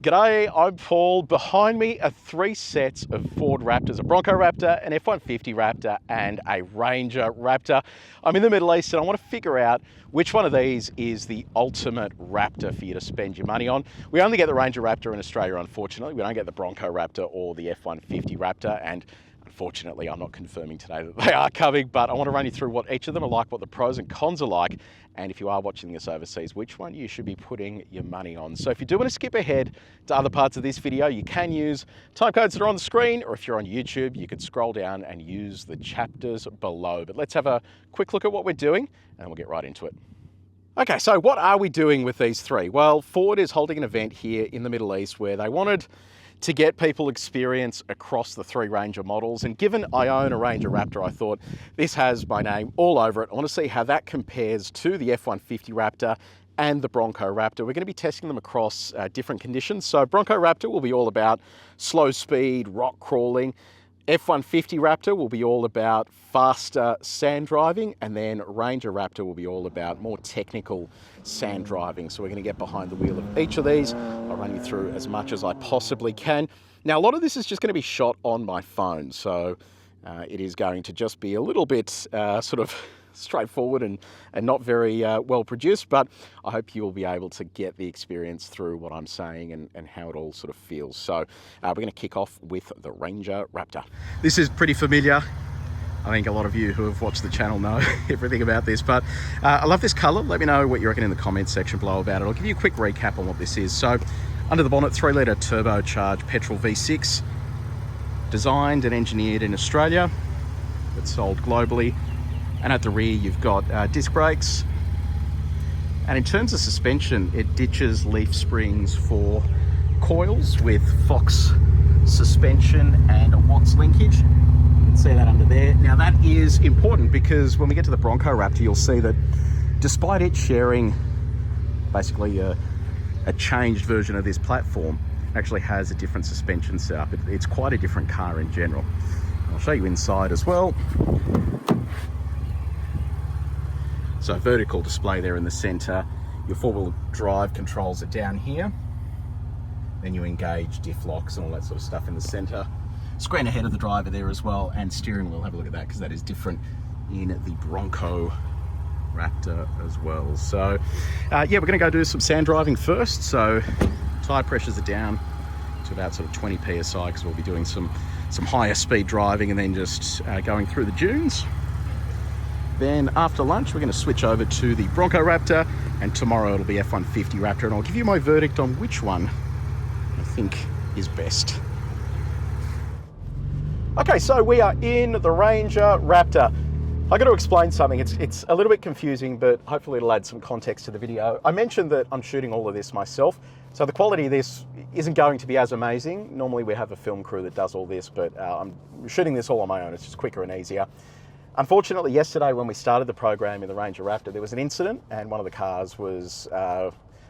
G'day, I'm Paul. Behind me are three sets of Ford Raptors, a Bronco Raptor, an F-150 Raptor, and a Ranger Raptor. I'm in the Middle East and I want to figure out which one of these is the ultimate Raptor for you to spend your money on. We only get the Ranger Raptor in Australia, unfortunately. We don't get the Bronco Raptor or the F-150 Raptor, and unfortunately, I'm not confirming today that they are coming, but I want to run you through what each of them are like, what the pros and cons are like, and if you are watching this overseas, which one you should be putting your money on. So if you do want to skip ahead to other parts of this video, you can use time codes that are on the screen, or if you're on YouTube, you could scroll down and use the chapters below. But let's have a quick look at what we're doing, and we'll get right into it. Okay, so what are we doing with these three? Well, Ford is holding an event here in the Middle East where they wanted to get people experience across the three Ranger models. And given I own a Ranger Raptor, I thought this has my name all over it. I want to see how that compares to the F-150 Raptor and the Bronco Raptor. We're going to be testing them across different conditions. So Bronco Raptor will be all about slow speed, rock crawling. F-150 Raptor will be all about faster sand driving, and then Ranger Raptor will be all about more technical sand driving. So we're going to get behind the wheel of each of these. I'll run you through as much as I possibly can. Now, a lot of this is just going to be shot on my phone, so it is going to just be a little bit sort of straightforward and not very well produced, but I hope you will be able to get the experience through what I'm saying and how it all sort of feels. So we're going to kick off with the Ranger Raptor. This is pretty familiar. I think a lot of you who have watched the channel know everything about this, but I love this color. Let me know what you reckon in the comments section below about it. I'll give you a quick recap on what this is. So under the bonnet, 3-litre turbocharged petrol V6, designed and engineered in Australia, but sold globally. And at the rear, you've got disc brakes. And in terms of suspension, it ditches leaf springs for coils with Fox suspension and a Watts linkage. You can see that under there. Now that is important because when we get to the Bronco Raptor, you'll see that despite it sharing basically a changed version of this platform, it actually has a different suspension setup. It's quite a different car in general. I'll show you inside as well. So vertical display there in the center. Your four-wheel drive controls are down here. Then you engage diff locks and all that sort of stuff in the center. Screen ahead of the driver there as well, and steering wheel. Have a look at that because that is different in the Bronco Raptor as well. So yeah, we're going to go do some sand driving first. So tire pressures are down to about sort of 20 psi because we'll be doing some higher speed driving and then just going through the dunes. Then after lunch, we're going to switch over to the Bronco Raptor, and tomorrow it'll be F-150 Raptor, and I'll give you my verdict on which one I think is best. Okay, so we are in the Ranger Raptor. I got to explain something. It's a little bit confusing, but hopefully it'll add some context to the video. I mentioned that I'm shooting all of this myself, so the quality of this isn't going to be as amazing. Normally we have a film crew that does all this, but I'm shooting this all on my own. It's just quicker and easier. Unfortunately, yesterday when we started the program in the Ranger Raptor, there was an incident and one of the cars was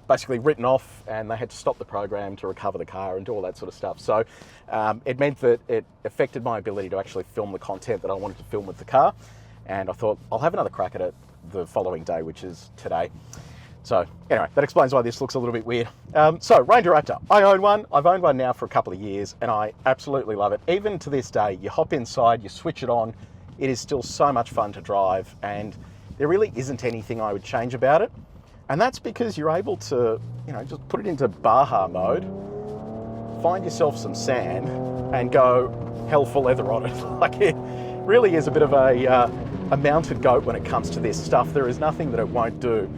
basically written off, and they had to stop the program to recover the car and do all that sort of stuff. So it meant that it affected my ability to actually film the content that I wanted to film with the car. And I thought I'll have another crack at it the following day, which is today. So anyway, that explains why this looks a little bit weird. So Ranger Raptor, I own one. I've owned one now for a couple of years and I absolutely love it. Even to this day, you hop inside, you switch it on, it is still so much fun to drive, and there really isn't anything I would change about it. And that's because you're able to, just put it into Baja mode, find yourself some sand and go hell for leather on it. Like, it really is a bit of a mounted goat when it comes to this stuff. There is nothing that it won't do.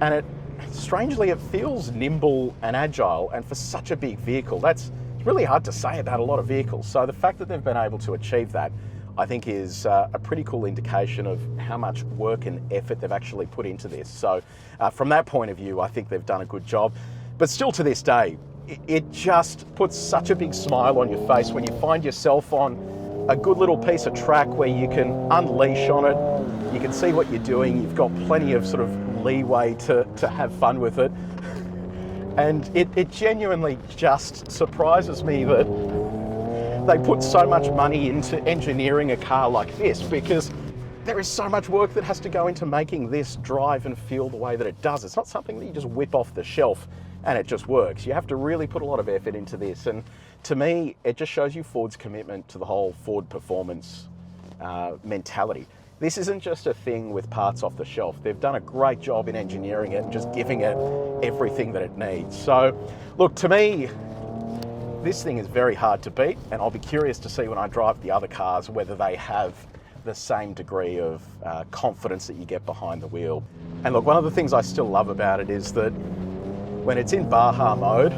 And strangely, it feels nimble and agile, and for such a big vehicle, it's really hard to say about a lot of vehicles. So the fact that they've been able to achieve that, I think, is a pretty cool indication of how much work and effort they've actually put into this. So from that point of view, I think they've done a good job. But still to this day, it just puts such a big smile on your face when you find yourself on a good little piece of track where you can unleash on it. You can see what you're doing. You've got plenty of sort of leeway to have fun with it. And it genuinely just surprises me that they put so much money into engineering a car like this, because there is so much work that has to go into making this drive and feel the way that it does. It's not something that you just whip off the shelf. and it just works. You have to really put a lot of effort into this, and to me, it just shows you Ford's commitment to the whole Ford performance mentality. This isn't just a thing with parts off the shelf. They've done a great job in engineering it and just giving it everything that it needs. So, look, to me, this thing is very hard to beat, and I'll be curious to see when I drive the other cars whether they have the same degree of confidence that you get behind the wheel. And look, one of the things I still love about it is that when it's in Baja mode,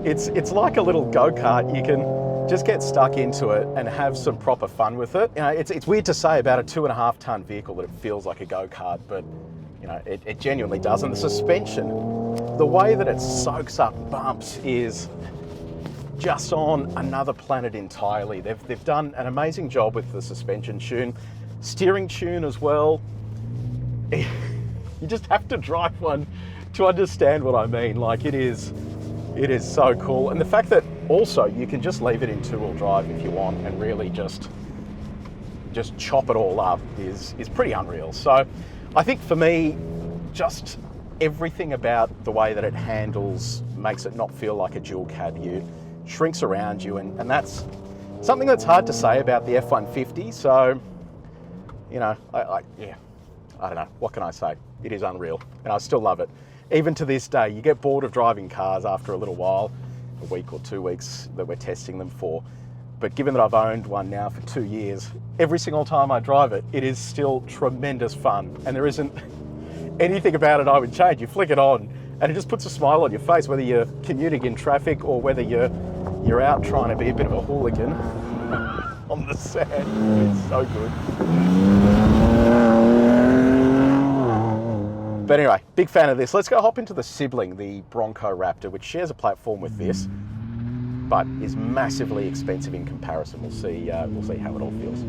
it's like a little go-kart. You can just get stuck into it and have some proper fun with it. You know, it's weird to say about a 2.5 ton vehicle that it feels like a go-kart, but you know, it genuinely does. And the suspension, the way that it soaks up bumps is just on another planet entirely. They've done an amazing job with the suspension tune, steering tune as well. You just have to drive one to understand what I mean. Like, it is so cool. And the fact that also you can just leave it in 2-wheel drive if you want and really just chop it all up is pretty unreal. So I think for me, just everything about the way that it handles makes it not feel like a dual cab ute, shrinks around you, and that's something that's hard to say about the F-150. So, you know, I don't know, what can I say? It is unreal, and I still love it. Even to this day, you get bored of driving cars after a little while, a week or 2 weeks that we're testing them for. But given that I've owned one now for 2 years, every single time I drive it, it is still tremendous fun. And there isn't anything about it I would change. You flick it on and it just puts a smile on your face, whether you're commuting in traffic or whether you're out trying to be a bit of a hooligan on the sand. It's so good. But anyway, big fan of this. Let's go hop into the sibling, the Bronco Raptor, which shares a platform with this, but is massively expensive in comparison. We'll see how it all feels.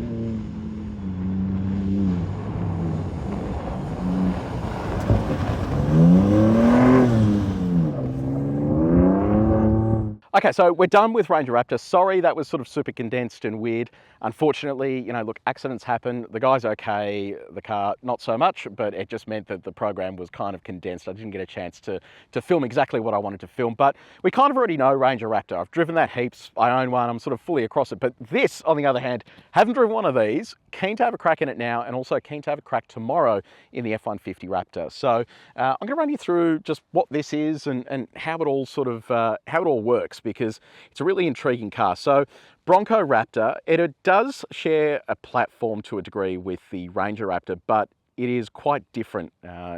Okay, so we're done with Ranger Raptor. Sorry, that was sort of super condensed and weird. Unfortunately, you know, look, accidents happen. The guy's okay, the car not so much, but it just meant that the program was kind of condensed. I didn't get a chance to film exactly what I wanted to film, but we kind of already know Ranger Raptor. I've driven that heaps. I own one. I'm sort of fully across it. But this, on the other hand, haven't driven one of these. Keen to have a crack in it now, and also keen to have a crack tomorrow in the F-150 Raptor. So I'm going to run you through just what this is and how it all sort of how it all works, because it's a really intriguing car. So Bronco Raptor, it does share a platform to a degree with the Ranger Raptor, but it is quite different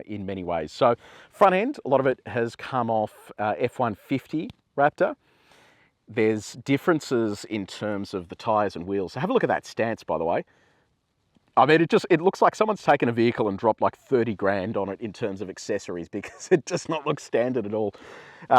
in many ways. So front end, a lot of it has come off F-150 Raptor. There's differences in terms of the tyres and wheels. So have a look at that stance, by the way. I mean, it looks like someone's taken a vehicle and dropped like 30 grand on it in terms of accessories, because it does not look standard at all.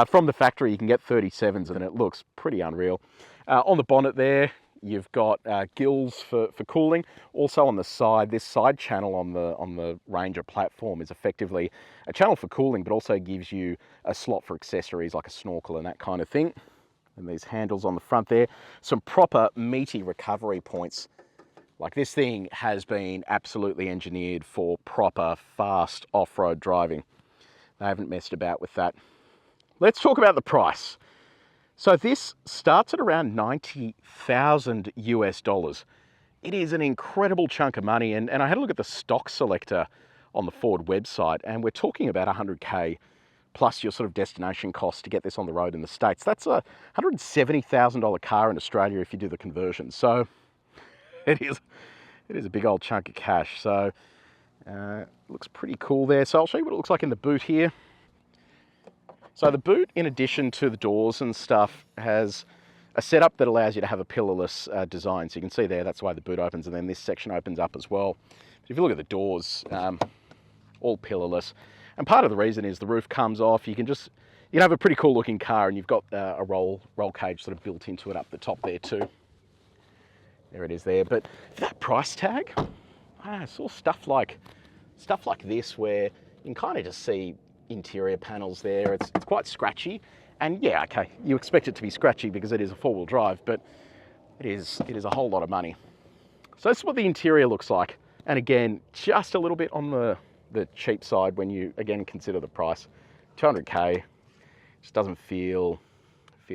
From the factory, you can get 37s and it looks pretty unreal. On the bonnet there, you've got gills for cooling. Also on the side, this side channel on the Ranger platform is effectively a channel for cooling, but also gives you a slot for accessories like a snorkel and that kind of thing. And these handles on the front there, some proper meaty recovery points. Like, this thing has been absolutely engineered for proper, fast off-road driving. They haven't messed about with that. Let's talk about the price. So this starts at around $90,000 US. It is an incredible chunk of money, and I had a look at the stock selector on the Ford website, and we're talking about 100K plus your sort of destination costs to get this on the road in the States. That's a $170,000 car in Australia if you do the conversion. So it is a big old chunk of cash. So looks pretty cool there. So I'll show you what it looks like in the boot here. So the boot, in addition to the doors and stuff, has a setup that allows you to have a pillarless design. So you can see there, that's why the boot opens, and then this section opens up as well. But if you look at the doors, all pillarless. And part of the reason is the roof comes off. You can have a pretty cool looking car, and you've got a roll cage sort of built into it up the top there too. There it is there. But for that price tag, I saw stuff like this where you can kind of just see interior panels there. It's quite scratchy, and yeah, okay, you expect it to be scratchy because it is a four-wheel drive, but it is a whole lot of money. So this is what the interior looks like, and again, just a little bit on the the cheap side when you, again, consider the price. 200K, just doesn't feel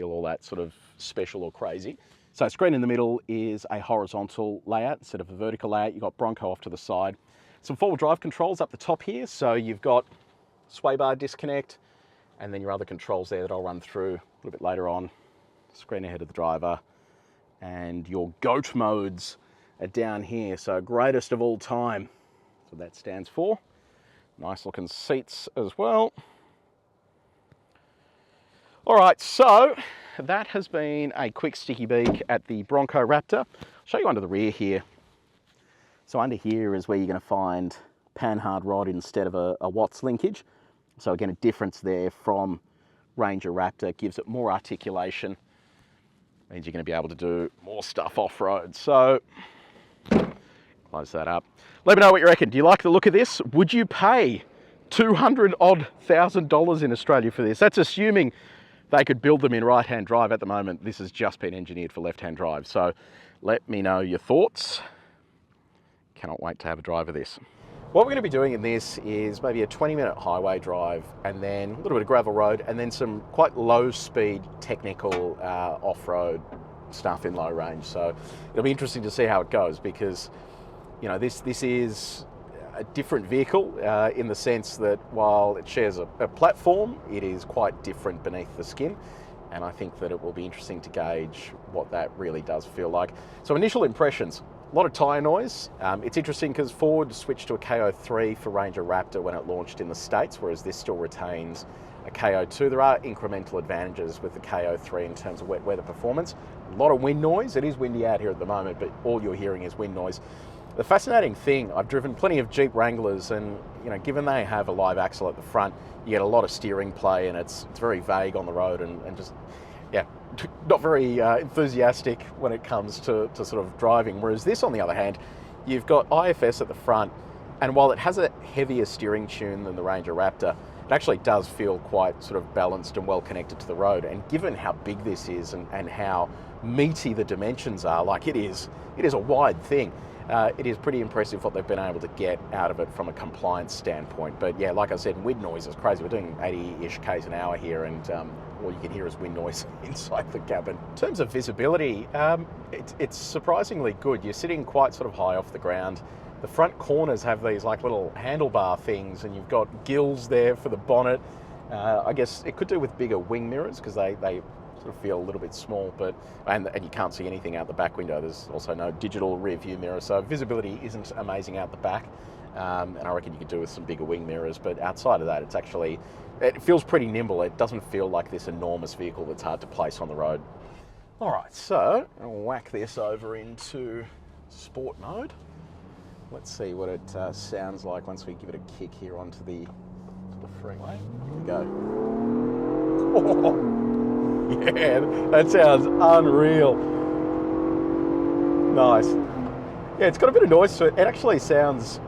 all that sort of special or crazy. So screen in the middle is a horizontal layout instead of a vertical layout. You've got Bronco off to the side. Some four-wheel drive controls up the top here. So you've got sway bar disconnect, and then your other controls there that I'll run through a little bit later on. Screen ahead of the driver, and your GOAT modes are down here. So greatest of all time, that's what that stands for. Nice looking seats as well. All right, so that has been a quick sticky beak at the Bronco Raptor. I'll show you under the rear here. So under here is where you're going to find panhard rod instead of a Watts linkage. So again, a difference there from Ranger Raptor. Gives it more articulation. Means you're going to be able to do more stuff off-road. So close that up. Let me know what you reckon. Do you like the look of this? Would you pay $200,000 in Australia for this? That's assuming they could build them in right-hand drive. At the moment, this has just been engineered for left-hand drive. So let me know your thoughts. Cannot wait to have a drive of this. What we're going to be doing in this is maybe a 20-minute highway drive, and then a little bit of gravel road, and then some quite low-speed technical off-road stuff in low range. So it'll be interesting to see how it goes, because you know this is a different vehicle in the sense that while it shares a platform, it is quite different beneath the skin. And I think that it will be interesting to gauge what that really does feel like. So initial impressions, a lot of tyre noise. It's interesting because Ford switched to a KO3 for Ranger Raptor when it launched in the States, whereas this still retains a KO2. There are incremental advantages with the KO3 in terms of wet weather performance. A lot of wind noise. It is windy out here at the moment, but all you're hearing is wind noise. The fascinating thing, I've driven plenty of Jeep Wranglers, and you know, given they have a live axle at the front, you get a lot of steering play, and it's very vague on the road, and just, yeah, not very enthusiastic when it comes to sort of driving. Whereas this, on the other hand, you've got IFS at the front, and while it has a heavier steering tune than the Ranger Raptor, it actually does feel quite sort of balanced and well connected to the road. And given how big this is and how meaty the dimensions are, like it is a wide thing. It is pretty impressive what they've been able to get out of it from a compliance standpoint. But yeah, like I said, wind noise is crazy. We're doing 80-ish k's an hour here, and all you can hear is wind noise inside the cabin. In terms of visibility, it's surprisingly good. You're sitting quite sort of high off the ground. The front corners have these like little handlebar things, and you've got gills there for the bonnet. I guess it could do with bigger wing mirrors, because they sort of feel a little bit small, but and you can't see anything out the back window. There's also no digital rear view mirror, so visibility isn't amazing out the back. And I reckon you could do with some bigger wing mirrors, but outside of that, it feels pretty nimble. It doesn't feel like this enormous vehicle that's hard to place on the road. All right, so I'll whack this over into sport mode. Let's see what it sounds like once we give it a kick here onto the freeway. Here we go. Oh, yeah, that sounds unreal. Nice. Yeah, it's got a bit of noise to it. It actually sounds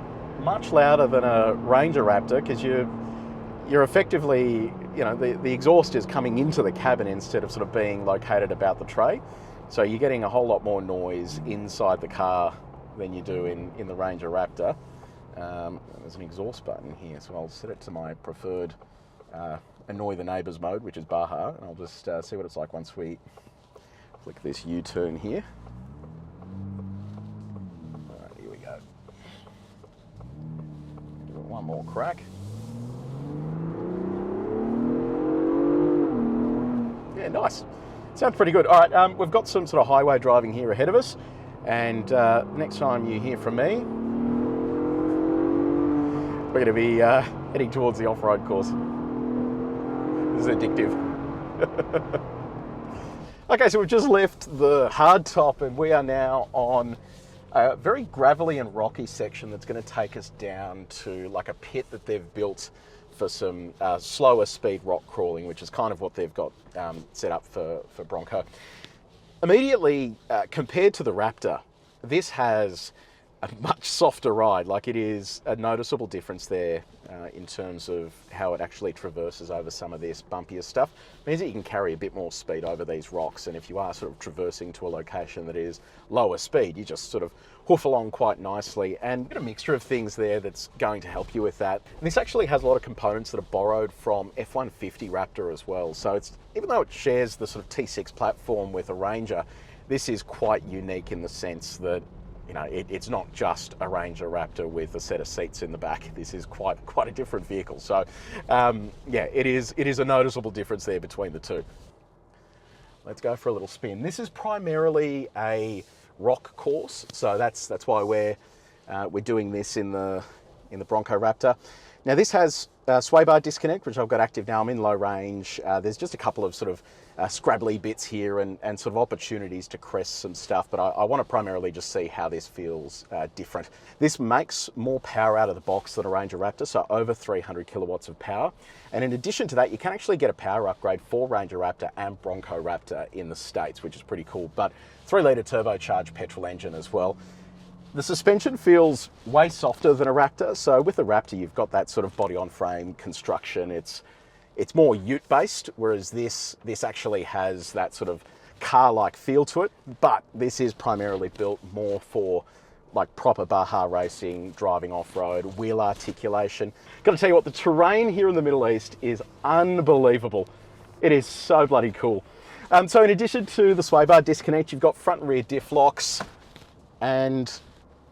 much louder than a Ranger Raptor, because you're effectively, you know, the exhaust is coming into the cabin instead of sort of being located about the tray. So you're getting a whole lot more noise inside the car than you do in the Ranger Raptor. There's an exhaust button here, so I'll set it to my preferred annoy the neighbours mode, which is Baja, and I'll just see what it's like once we flick this U-turn here. All right, here we go. Give it one more crack. Yeah, nice. Sounds pretty good. All right, we've got some sort of highway driving here ahead of us, and next time you hear from me, we're going to be heading towards the off-road course. This is addictive. Okay, so we've just left the hard top, and we are now on a very gravelly and rocky section that's going to take us down to like a pit that they've built for some slower speed rock crawling, which is kind of what they've got set up for Bronco. Immediately, compared to the Raptor, this has a much softer ride. Like, it is a noticeable difference there in terms of how it actually traverses over some of this bumpier stuff. It means that you can carry a bit more speed over these rocks, and if you are sort of traversing to a location that is lower speed, you just sort of hoof along quite nicely, and a mixture of things there that's going to help you with that. And this actually has a lot of components that are borrowed from F-150 Raptor as well. So it's, even though it shares the sort of T6 platform with a Ranger, this is quite unique in the sense that, you know, it's not just a Ranger Raptor with a set of seats in the back. This is quite a different vehicle. So yeah, it is a noticeable difference there between the two. Let's go for a little spin. This is primarily a rock course, so that's why we're doing this in the Bronco Raptor. Now, this has sway bar disconnect, which I've got active now. I'm in low range. There's just a couple of sort of scrabbly bits here and sort of opportunities to crest some stuff, but I want to primarily just see how this feels different. This makes more power out of the box than a Ranger Raptor, so over 300 kilowatts of power. And in addition to that, you can actually get a power upgrade for Ranger Raptor and Bronco Raptor in the States, which is pretty cool. But 3-litre turbocharged petrol engine as well. The suspension feels way softer than a Raptor. So with a Raptor, you've got that sort of body-on-frame construction. It's more ute-based, whereas this actually has that sort of car-like feel to it. But this is primarily built more for like proper Baja racing, driving off-road, wheel articulation. Got to tell you what, the terrain here in the Middle East is unbelievable. It is so bloody cool. So in addition to the sway bar disconnect, you've got front and rear diff locks and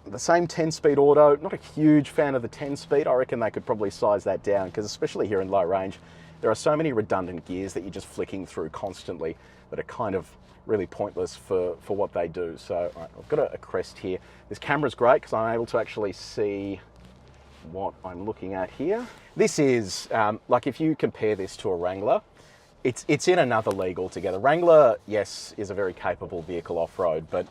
the same 10-speed auto. Not a huge fan of the 10-speed. I reckon they could probably size that down, because especially here in low range, there are so many redundant gears that you're just flicking through constantly that are kind of really pointless for what they do. So all right, I've got a crest here. This camera's great because I'm able to actually see what I'm looking at here. This is, like, if you compare this to a Wrangler, it's in another league altogether. Wrangler, yes, is a very capable vehicle off-road, but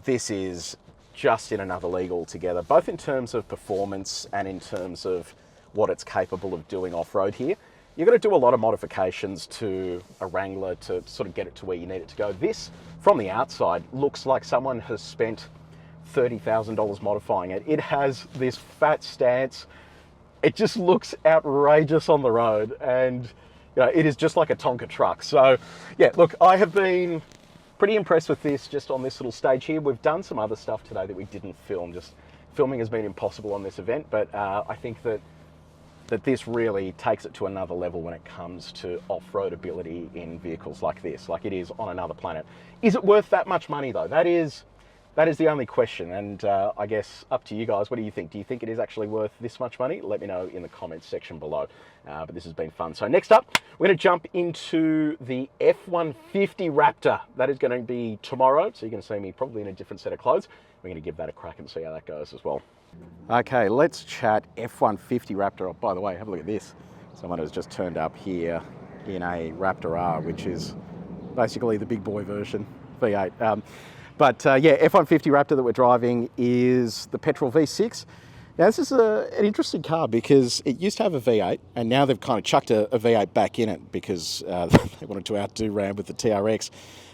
this is just in another league altogether, both in terms of performance and in terms of what it's capable of doing off-road here. You've got to do a lot of modifications to a Wrangler to sort of get it to where you need it to go. This, from the outside, looks like someone has spent $30,000 modifying it. It has this fat stance. It just looks outrageous on the road, and you know, it is just like a Tonka truck. So yeah, look, I have been pretty impressed with this just on this little stage here. We've done some other stuff today that we didn't film. Just filming has been impossible on this event, but I think that this really takes it to another level when it comes to off-road ability in vehicles like this. Like, it is on another planet. Is it worth that much money though? That is the only question, and I guess up to you guys. What do you think? Do you think it is actually worth this much money? Let me know in the comments section below. But this has been fun. So next up, we're going to jump into the F-150 Raptor. That is going to be tomorrow, so you're going to see me probably in a different set of clothes. We're going to give that a crack and see how that goes as well. Okay, let's chat F-150 Raptor. Oh, by the way, have a look at this. Someone has just turned up here in a Raptor R, which is basically the big boy version, V8. Yeah, F-150 Raptor that we're driving is the petrol V6. Now, this is an interesting car because it used to have a V8, and now they've kind of chucked a V8 back in it because they wanted to outdo Ram with the TRX.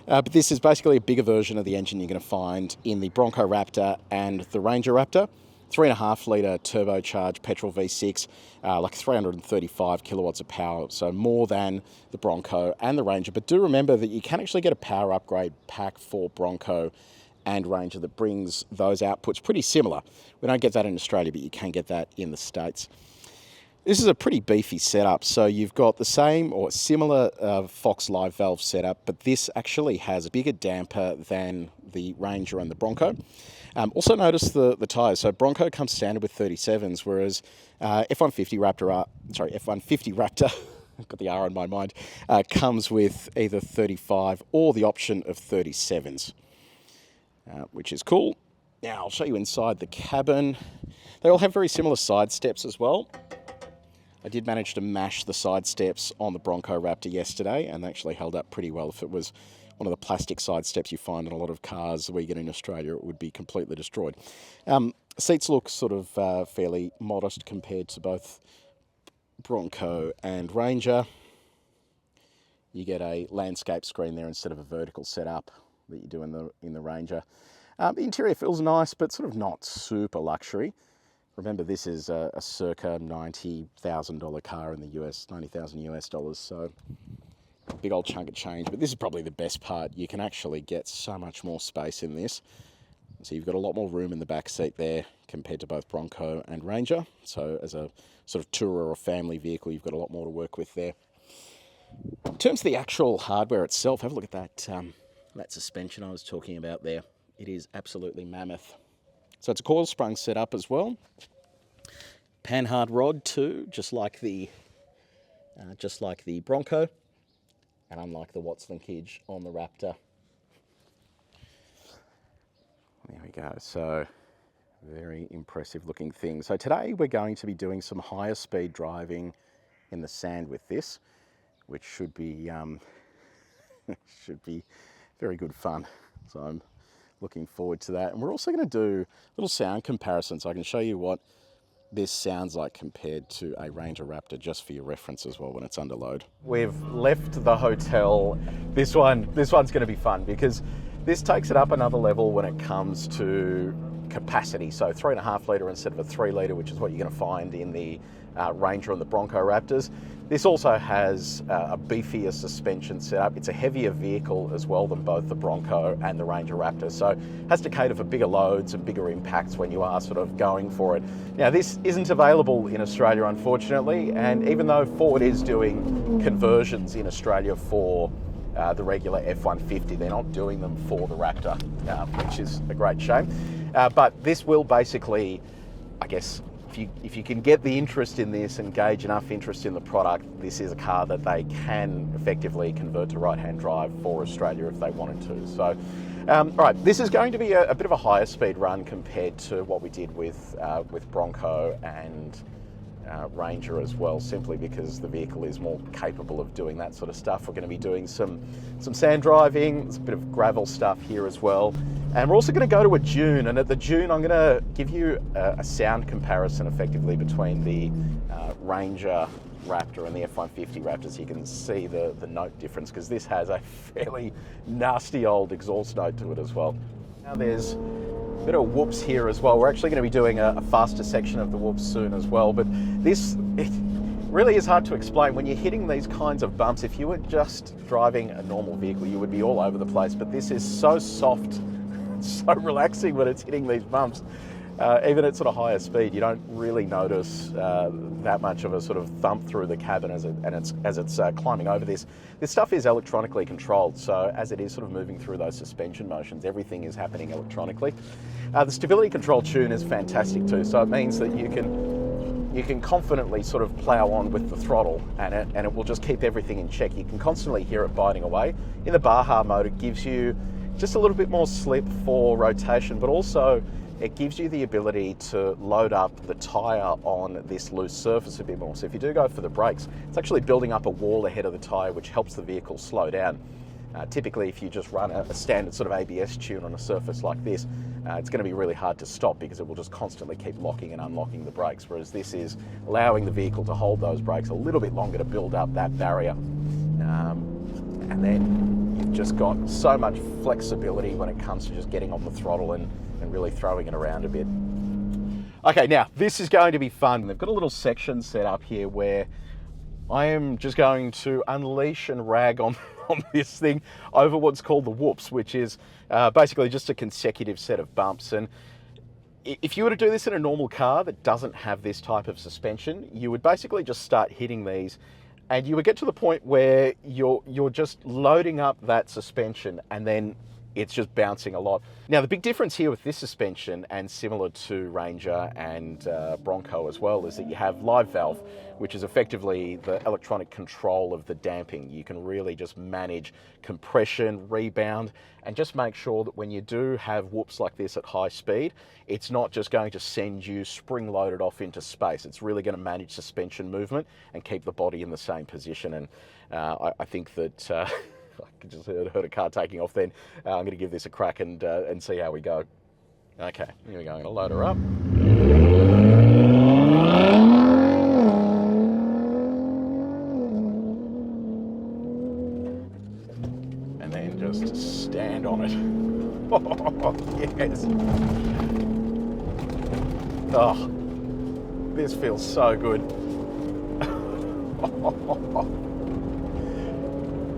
But this is basically a bigger version of the engine you're going to find in the Bronco Raptor and the Ranger Raptor. 3.5-litre turbocharged petrol V6, like 335 kilowatts of power, so more than the Bronco and the Ranger. But do remember that you can actually get a power upgrade pack for Bronco and Ranger that brings those outputs pretty similar. We don't get that in Australia, but you can get that in the States. This is a pretty beefy setup. So you've got the same or similar Fox live valve setup, but this actually has a bigger damper than the Ranger and the Bronco. Also notice the tyres. So Bronco comes standard with 37s, whereas F-150 Raptor, I've got the R on my mind, comes with either 35 or the option of 37s, which is cool. Now I'll show you inside the cabin. They all have very similar side steps as well. I did manage to mash the side steps on the Bronco Raptor yesterday, and they actually held up pretty well. If it was one of the plastic side steps you find in a lot of cars that we get in Australia, it would be completely destroyed. Seats look sort of fairly modest compared to both Bronco and Ranger. You get a landscape screen there instead of a vertical setup that you do in the Ranger. The interior feels nice, but sort of not super luxury. Remember, this is a circa $90,000 car in the US, 90,000 US dollars, so a big old chunk of change. But this is probably the best part. You can actually get so much more space in this. So you've got a lot more room in the back seat there compared to both Bronco and Ranger. So as a sort of tourer or family vehicle, you've got a lot more to work with there. In terms of the actual hardware itself, have a look at that suspension I was talking about there. It is absolutely mammoth. So it's a coil sprung setup as well. Panhard rod too, just like the Bronco, and unlike the Watts linkage on the Raptor. There we go. So very impressive looking thing. So today we're going to be doing some higher speed driving in the sand with this, which should be very good fun. So I'm looking forward to that. And we're also going to do a little sound comparison, so I can show you what this sounds like compared to a Ranger Raptor, just for your reference as well when it's under load. We've left the hotel. This one's going to be fun because this takes it up another level when it comes to capacity. So 3.5 litre instead of a 3 litre, which is what you're going to find in the Ranger and the Bronco Raptors. This also has a beefier suspension setup. It's a heavier vehicle as well than both the Bronco and the Ranger Raptor, so it has to cater for bigger loads and bigger impacts when you are sort of going for it. Now, this isn't available in Australia, unfortunately, and even though Ford is doing conversions in Australia for the regular F-150, they're not doing them for the Raptor, which is a great shame. But this will basically, I guess, if you can get the interest in this and gauge enough interest in the product, this is a car that they can effectively convert to right-hand drive for Australia if they wanted to. So, all right, this is going to be a bit of a higher speed run compared to what we did with Bronco and Ranger as well, simply because the vehicle is more capable of doing that sort of stuff. We're going to be doing some sand driving, there's a bit of gravel stuff here as well. And we're also going to go to a dune, and at the dune I'm going to give you a sound comparison effectively between the Ranger Raptor and the F-150 Raptor, so you can see the note difference, because this has a fairly nasty old exhaust note to it as well. Now there's a bit of whoops here as well. We're actually going to be doing a faster section of the whoops soon as well, but it really is hard to explain. When you're hitting these kinds of bumps, if you were just driving a normal vehicle, you would be all over the place, but this is so soft, so relaxing when it's hitting these bumps. Even at sort of higher speed, you don't really notice that much of a sort of thump through the cabin as it's climbing over this. This stuff is electronically controlled, so as it is sort of moving through those suspension motions, everything is happening electronically. The stability control tune is fantastic too, so it means that you can confidently sort of plow on with the throttle, and it will just keep everything in check. You can constantly hear it biting away. In the Baja mode, it gives you just a little bit more slip for rotation, but also it gives you the ability to load up the tyre on this loose surface a bit more. So if you do go for the brakes, it's actually building up a wall ahead of the tyre, which helps the vehicle slow down. Typically, if you just run a standard sort of ABS tune on a surface like this, it's going to be really hard to stop because it will just constantly keep locking and unlocking the brakes, whereas this is allowing the vehicle to hold those brakes a little bit longer to build up that barrier. And then you've just got so much flexibility when it comes to just getting on the throttle and really throwing it around a bit. Okay, now this is going to be fun. They've got a little section set up here where I am just going to unleash and rag on this thing over what's called the whoops, which is basically just a consecutive set of bumps. And if you were to do this in a normal car that doesn't have this type of suspension, you would basically just start hitting these, and you would get to the point where you're just loading up that suspension, and then it's just bouncing a lot. Now, the big difference here with this suspension, and similar to Ranger and Bronco as well, is that you have live valve, which is effectively the electronic control of the damping. You can really just manage compression, rebound, and just make sure that when you do have whoops like this at high speed, it's not just going to send you spring-loaded off into space. It's really going to manage suspension movement and keep the body in the same position. And I think that I just heard a car taking off then. I'm going to give this a crack and see how we go. Okay, here we go. I'm going to load her up. And then just stand on it. Oh, yes. Oh, this feels so good.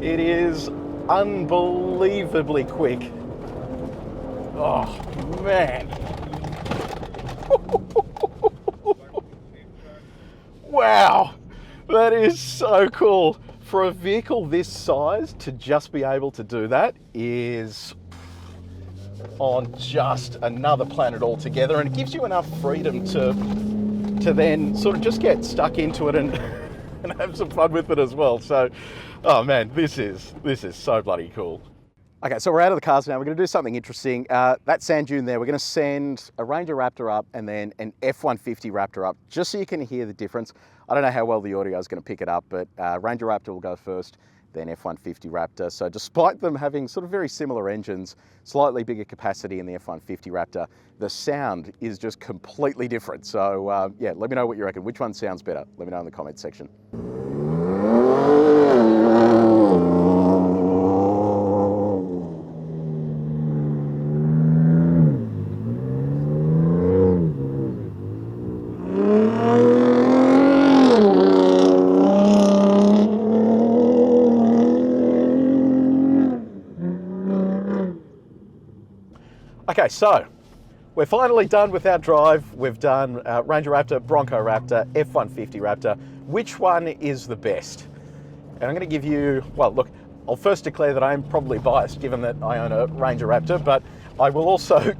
It is unbelievably quick. Oh, man. Wow, that is so cool. For a vehicle this size to just be able to do that is on just another planet altogether, and it gives you enough freedom to then sort of just get stuck into it and have some fun with it as well. So, oh man, this is so bloody cool. Okay, so we're out of the cars now. We're going to do something interesting. That sand dune there, we're going to send a Ranger Raptor up and then an F-150 Raptor up, just so you can hear the difference. I don't know how well the audio is going to pick it up, but Ranger Raptor will go first, then F-150 Raptor. So despite them having sort of very similar engines, slightly bigger capacity in the F-150 Raptor, the sound is just completely different. So yeah, let me know what you reckon. Which one sounds better? Let me know in the comments section. Okay, so we're finally done with our drive. We've done Ranger Raptor, Bronco Raptor, F-150 Raptor. Which one is the best? And I'm going to give you, well, look, I'll first declare that I am probably biased given that I own a Ranger Raptor, but I will also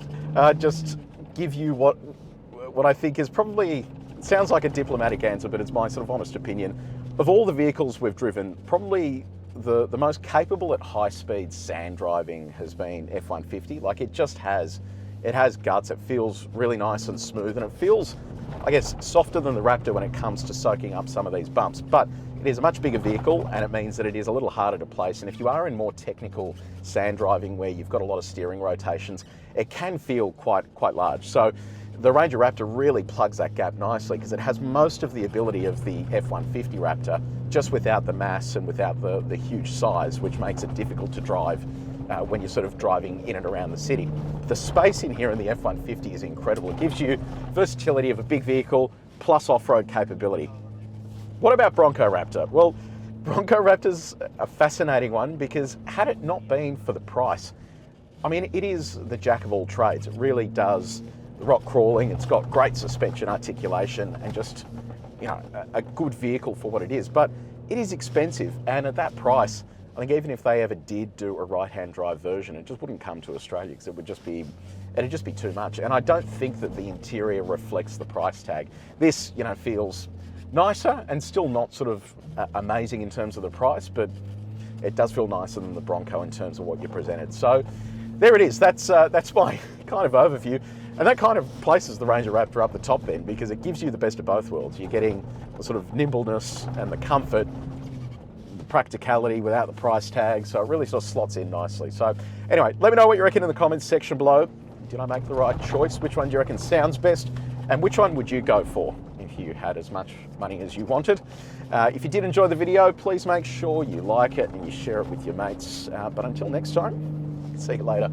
just give you what I think is probably, it sounds like a diplomatic answer, but it's my sort of honest opinion. Of all the vehicles we've driven, probably the most capable at high speed sand driving has been F-150. Like it has guts, it feels really nice and smooth, and it feels, I guess, softer than the Raptor when it comes to soaking up some of these bumps. But it is a much bigger vehicle, and it means that it is a little harder to place. And if you are in more technical sand driving where you've got a lot of steering rotations, it can feel quite large. So the Ranger Raptor really plugs that gap nicely because it has most of the ability of the F-150 Raptor, just without the mass and without the huge size, which makes it difficult to drive when you're sort of driving in and around the city. The space in here in the F-150 is incredible. It gives you versatility of a big vehicle plus off-road capability. What about Bronco Raptor? Well, Bronco Raptor's a fascinating one because had it not been for the price, I mean, it is the jack of all trades. It really does the rock crawling. It's got great suspension articulation and just, you know, a good vehicle for what it is. But it is expensive, and at that price, I think even if they ever did do a right-hand drive version, it just wouldn't come to Australia because it'd just be too much. And I don't think that the interior reflects the price tag. This, you know, feels nicer and still not sort of amazing in terms of the price, but it does feel nicer than the Bronco in terms of what you're presented. So there it is. That's my kind of overview. And that kind of places the Ranger Raptor up the top then, because it gives you the best of both worlds. You're getting the sort of nimbleness and the comfort, the practicality without the price tag. So it really sort of slots in nicely. So anyway, let me know what you reckon in the comments section below. Did I make the right choice? Which one do you reckon sounds best? And which one would you go for if you had as much money as you wanted? If you did enjoy the video, please make sure you like it and you share it with your mates. But until next time, see you later.